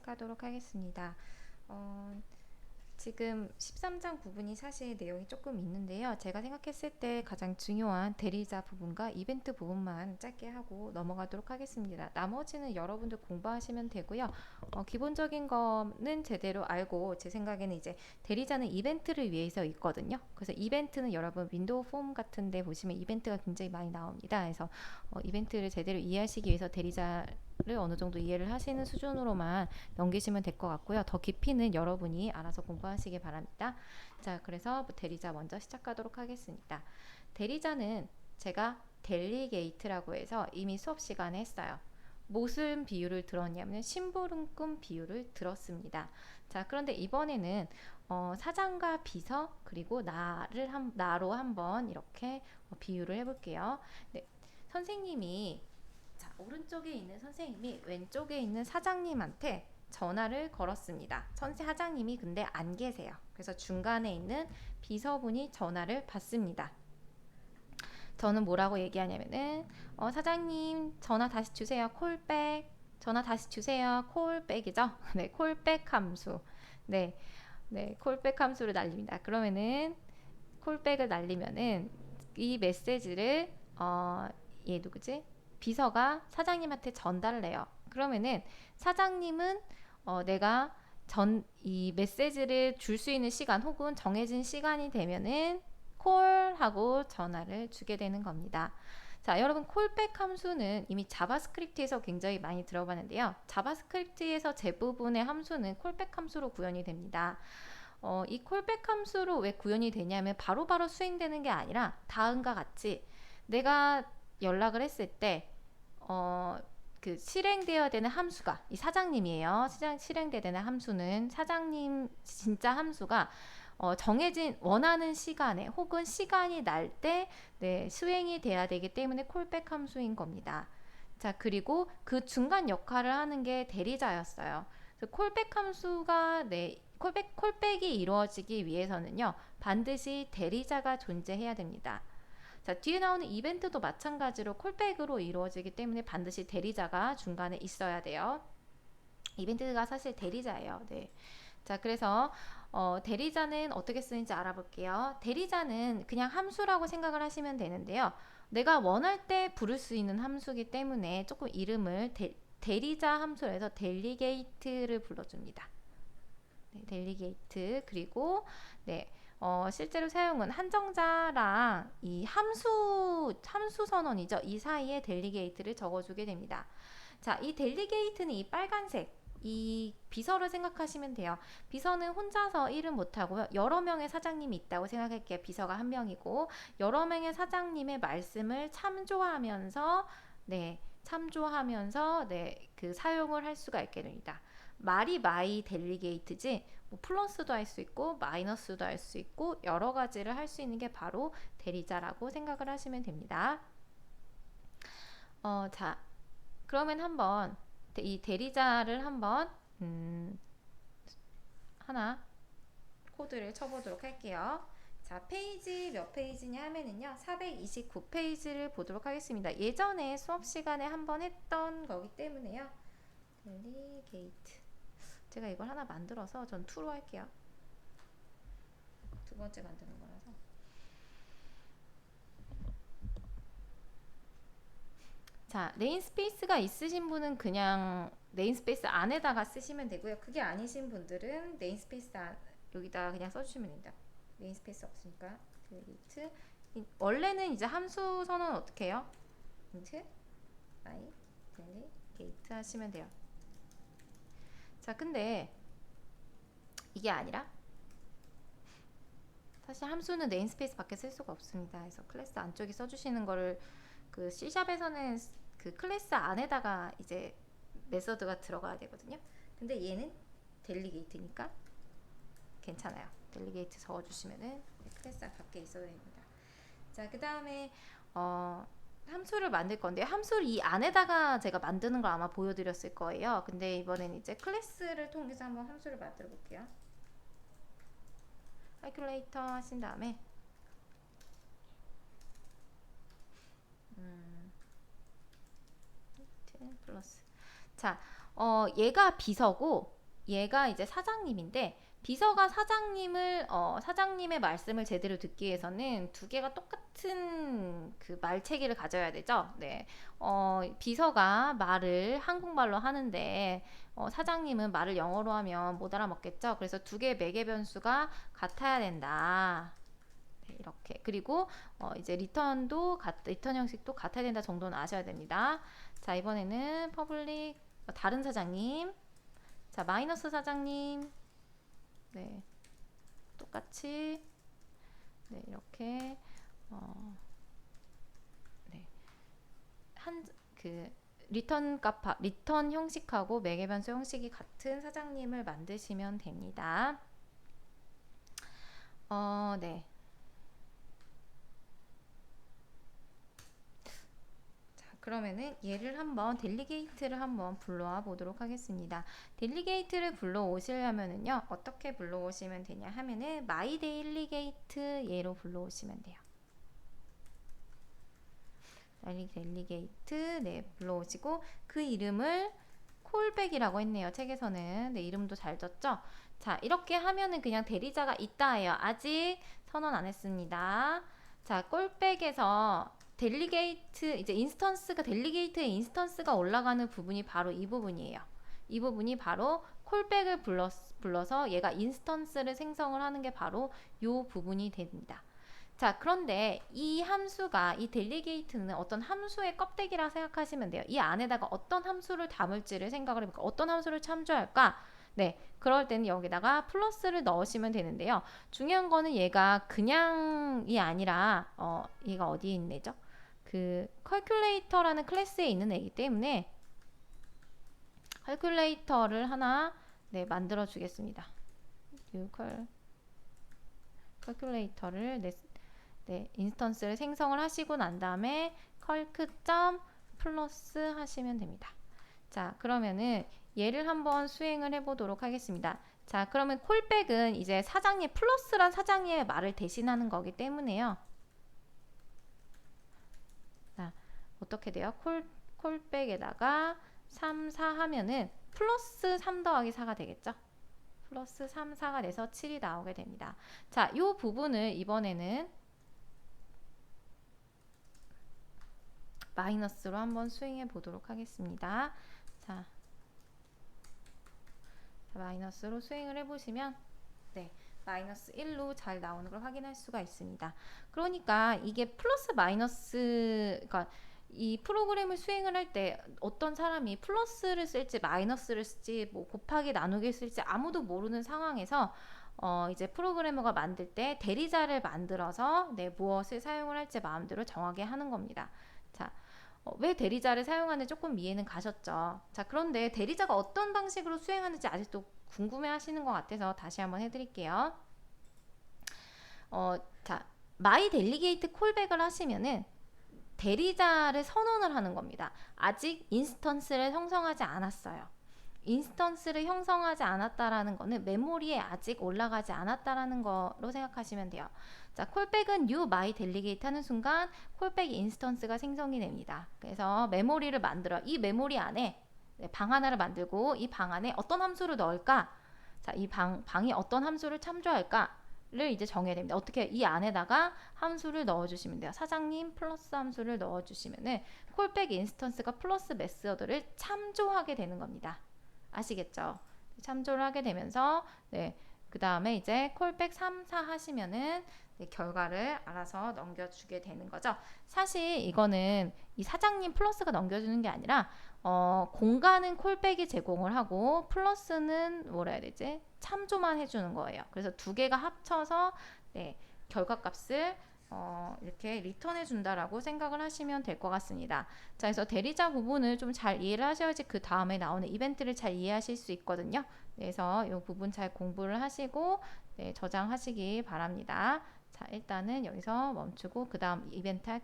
시작하도록 하겠습니다. 지금 13장 부분이 사실 내용이 조금 있는데요. 제가 생각했을 때 가장 중요한 대리자 부분과 이벤트 부분만 짧게 하고 넘어가도록 하겠습니다. 나머지는 여러분들 공부하시면 되고요. 기본적인 거는 제대로 알고, 제 생각에는 이제 대리자는 이벤트를 위해서 있거든요. 그래서 이벤트는 여러분 윈도우 폼 같은 데 보시면 이벤트가 굉장히 많이 나옵니다. 그래서 이벤트를 제대로 이해하시기 위해서 대리자를 어느 정도 이해를 하시는 수준으로만 넘기시면 될 것 같고요. 더 깊이는 여러분이 알아서 공부하시기 바랍니다. 자, 그래서 대리자 먼저 시작하도록 하겠습니다. 대리자는 제가 델리게이트라고 해서 이미 수업 시간에 했어요. 무슨 비유를 들었냐면 심부름꾼 비유를 들었습니다. 자, 그런데 이번에는 사장과 비서 그리고 나로 한번 이렇게 비유를 해볼게요. 네, 선생님이 자, 오른쪽에 있는 선생님이 왼쪽에 있는 사장님한테 전화를 걸었습니다. 사장님이 근데 안 계세요. 그래서 중간에 있는 비서분이 전화를 받습니다. 저는 뭐라고 얘기하냐면은 사장님 전화 다시 주세요. 콜백. 전화 다시 주세요. 콜백이죠. 네, 콜백 함수. 네, 네, 콜백 함수를 날립니다. 그러면은 콜백을 날리면은 이 메시지를 얘 누구지? 비서가 사장님한테 전달을 해요. 그러면은 사장님은 내가 이 메시지를 줄 수 있는 시간 혹은 정해진 시간이 되면은 콜하고 전화를 주게 되는 겁니다. 자, 여러분 콜백 함수는 이미 자바스크립트에서 굉장히 많이 들어봤는데요. 자바스크립트에서 대부분의 함수는 콜백 함수로 구현이 됩니다. 이 콜백 함수로 왜 구현이 되냐면 바로바로 수행되는 게 아니라 다음과 같이 내가 연락을 했을 때 그 실행되어야 되는 함수가 이 사장님이에요. 실행되어야 되는 함수는 사장님 진짜 함수가 정해진 원하는 시간에 혹은 시간이 날 때 네, 수행이 돼야 되기 때문에 콜백 함수인 겁니다. 자, 그리고 그 중간 역할을 하는 게 대리자였어요. 그래서 콜백 함수가 콜백이 이루어지기 위해서는요, 반드시 대리자가 존재해야 됩니다. 자, 뒤에 나오는 이벤트도 마찬가지로 콜백으로 이루어지기 때문에 반드시 대리자가 중간에 있어야 돼요. 이벤트가 사실 대리자예요. 네. 자, 그래서 대리자는 어떻게 쓰는지 알아볼게요. 대리자는 그냥 함수라고 생각을 하시면 되는데요. 내가 원할 때 부를 수 있는 함수이기 때문에 조금 이름을 대리자 함수에서 델리게이트를 불러줍니다. 네, 델리게이트. 그리고 네, 실제로 사용은 한정자랑 이 함수 선언이죠. 이 사이에 델리게이트를 적어주게 됩니다. 자, 이 델리게이트는 이 빨간색 이 비서를 생각하시면 돼요. 비서는 혼자서 일은 못하고요. 여러 명의 사장님이 있다고 생각할게요. 비서가 한 명이고 여러 명의 사장님의 말씀을 참조하면서 그 사용을 할 수가 있게 됩니다. 말이 마이 델리게이트지 뭐 플러스도 할 수 있고 마이너스도 할 수 있고 여러 가지를 할 수 있는 게 바로 대리자라고 생각을 하시면 됩니다. 자, 그러면 한번 이 대리자를 한번 하나 코드를 쳐보도록 할게요. 자, 페이지 몇 페이지냐 하면은요 429페이지를 보도록 하겠습니다. 예전에 수업 시간에 한번 했던 거기 때문에요. 델리게이트 제가 이걸 하나 만들어서 전 2로 할게요. 두 번째 만드는 거라서. 자, 네임스페이스가 있으신 분은 그냥 네임스페이스 안에다가 쓰시면 되고요. 그게 아니신 분들은 네임스페이스 여기다 그냥 써주시면 됩니다. 네임스페이스 없으니까 델리게이트. 원래는 이제 함수 선언은 어떻게 해요? 인트 마이 델리게이트 하시면 돼요. 자, 근데 이게 아니라 사실 함수는 네임스페이스 밖에 쓸 수가 없습니다. 그래서 클래스 안쪽에 써주시는 거를 그 C샵에서는 그 클래스 안에다가 이제 메서드가 들어가야 되거든요. 근데 얘는 델리게이트니까 괜찮아요. 델리게이트 적어주시면은 클래스 밖에 있어야 됩니다. 자, 그 다음에 함수를 만들 건데 함수를 이 안에다가 제가 만드는 걸 아마 보여드렸을 거예요. 근데 이번엔 이제 클래스를 통해서 한번 함수를 만들어 볼게요. 칼큘레이터 하신 다음에 플러스 자, 얘가 비서고 얘가 이제 사장님인데 비서가 사장님의 말씀을 제대로 듣기 위해서는 두 개가 똑같은 그 말체계를 가져야 되죠. 네. 비서가 말을 한국말로 하는데 사장님은 말을 영어로 하면 못 알아먹겠죠. 그래서 두 개의 매개 변수가 같아야 된다. 네, 이렇게. 그리고 이제 리턴 형식도 같아야 된다 정도는 아셔야 됩니다. 자, 이번에는 퍼블릭 다른 사장님. 자, 마이너스 사장님. 네. 똑같이 네, 이렇게 네. 그 리턴 형식하고 매개 변수 형식이 같은 사장님을 만드시면 됩니다. 네. 그러면은 얘를 한번 델리게이트를 한번 불러와 보도록 하겠습니다. 델리게이트를 불러오시려면은요 어떻게 불러오시면 되냐 하면은 my 델리게이트 얘로 불러오시면 돼요. 델리게이트 네 불러오시고 그 이름을 콜백이라고 했네요. 책에서는 네 이름도 잘 졌죠. 자 이렇게 하면은 그냥 대리자가 있다예요. 아직 선언 안 했습니다. 자 콜백에서 델리게이트 이제 델리게이트의 인스턴스가 올라가는 부분이 바로 이 부분이에요. 이 부분이 바로 콜백을 불러서 얘가 인스턴스를 생성을 하는 게 바로 이 부분이 됩니다. 자 그런데 이 델리게이트는 어떤 함수의 껍데기라 생각하시면 돼요. 이 안에다가 어떤 함수를 담을지를 생각을 해볼까. 어떤 함수를 참조할까. 네, 그럴 때는 여기다가 플러스를 넣으시면 되는데요. 중요한 거는 얘가 그냥이 아니라 얘가 어디에 있는 애죠? 그 컬큘레이터라는 클래스에 있는 애이기 때문에 컬큘레이터를 하나 네, 만들어 주겠습니다. 컬큘레이터를 네, 인스턴스를 생성을 하시고 난 다음에 컬크.플러스 하시면 됩니다. 자, 그러면은 얘를 한번 수행을 해보도록 하겠습니다. 자, 그러면 콜백은 이제 플러스란 사장님의 말을 대신하는 거기 때문에요. 자, 어떻게 돼요? 콜백에다가 3, 4 하면은 플러스 3 더하기 4가 되겠죠? 플러스 3, 4가 돼서 7이 나오게 됩니다. 자, 이 부분을 이번에는 마이너스로 한번 수행해 보도록 하겠습니다. 자, 마이너스로 수행을 해보시면 네, 마이너스 1로 잘 나오는 걸 확인할 수가 있습니다. 그러니까 이게 플러스 마이너스 그러니까 이 프로그램을 수행을 할 때 어떤 사람이 플러스를 쓸지 마이너스를 쓸지 뭐 곱하기 나누기 쓸지 아무도 모르는 상황에서 이제 프로그래머가 만들 때 대리자를 만들어서 네, 무엇을 사용을 할지 마음대로 정하게 하는 겁니다. 자, 왜 대리자를 사용하는지 조금 이해는 가셨죠? 자, 그런데 대리자가 어떤 방식으로 수행하는지 아직도 궁금해 하시는 것 같아서 다시 한번 해드릴게요. 자, my delegate 콜백을 하시면은 대리자를 선언을 하는 겁니다. 아직 인스턴스를 형성하지 않았어요. 인스턴스를 형성하지 않았다라는 거는 메모리에 아직 올라가지 않았다라는 거로 생각하시면 돼요. 자, 콜백은 new my delegate 하는 순간 콜백 인스턴스가 생성이 됩니다. 그래서 메모리를 만들어 이 메모리 안에 방 하나를 만들고 이 방 안에 어떤 함수를 넣을까? 자, 이 방이 어떤 함수를 참조할까? 를 이제 정해야 됩니다. 어떻게 이 안에다가 함수를 넣어주시면 돼요. 사장님 플러스 함수를 넣어주시면은 콜백 인스턴스가 플러스 메서드를 참조하게 되는 겁니다. 아시겠죠? 참조를 하게 되면서 네, 그 다음에 이제 콜백 3, 4 하시면은 네, 결과를 알아서 넘겨주게 되는 거죠. 사실 이거는 이 사장님 플러스가 넘겨주는 게 아니라 공간은 콜백이 제공을 하고 플러스는 뭐라 해야 되지? 참조만 해주는 거예요. 그래서 두 개가 합쳐서 네, 결과값을 이렇게 리턴해 준다라고 생각을 하시면 될 것 같습니다. 자, 그래서 대리자 부분을 좀 잘 이해를 하셔야지 그 다음에 나오는 이벤트를 잘 이해하실 수 있거든요. 그래서 이 부분 잘 공부를 하시고 네, 저장하시기 바랍니다. 자, 일단은 여기서 멈추고 그 다음 이벤트 할게요.